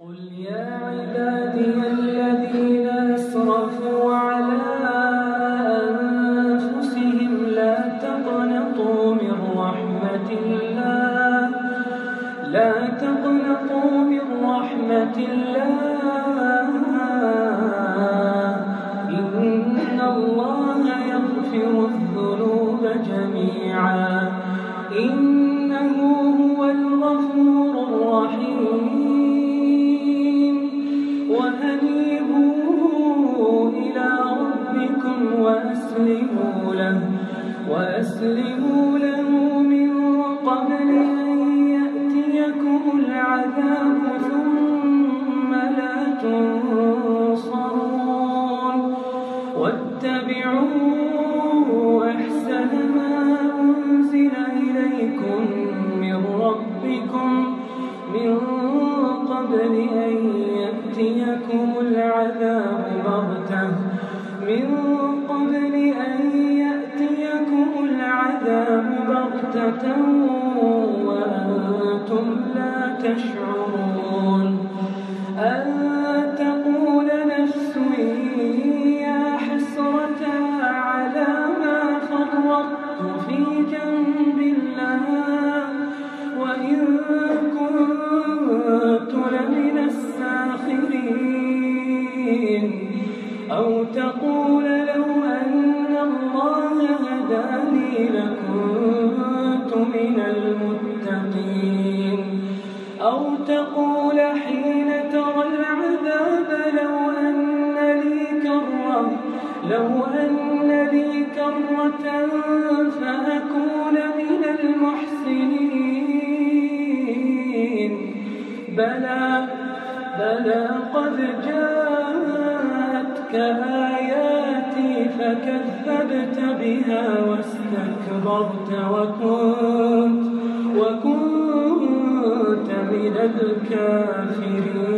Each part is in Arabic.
قل يا عبادي الذين أسرفوا على أنفسهم لا تقنطوا من رحمة الله إن الله يغفر الذنوب جميعا إنه هو الغفور الرحيم وأنيبوا إلى ربكم وأسلموا له من قبل أن يأتيكم العذاب ثم لا تنصرون واتبعوا أحسن ما أنزل إليكم من ربكم من قبل أن يأتيكم العذاب بغتة وأنتم لا تشعرون أن تقول نفس يا حسرة على ما فرطت في جنب الله وإن كنت لمن الساخرين أو تقول لو أن الله هداني لكنت من المتقين أو تقول حين ترى العذاب لو أن لي كرة فأكون من المحسنين بلى قد جاءتك آياتي فكذبت بها واستكبرت وكنت من الكافرين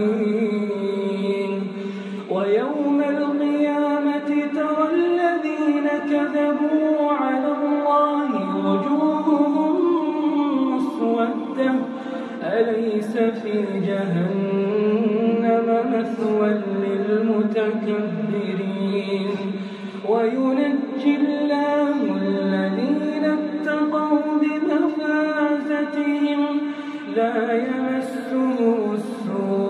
ويوم القيامة ترى الذين كذبوا على الله وجوههم مسودة أليس في جهنم مثوى للمتكبرين وينجي الله الذين اتقوا بمفازتهم لا يمسهم السوء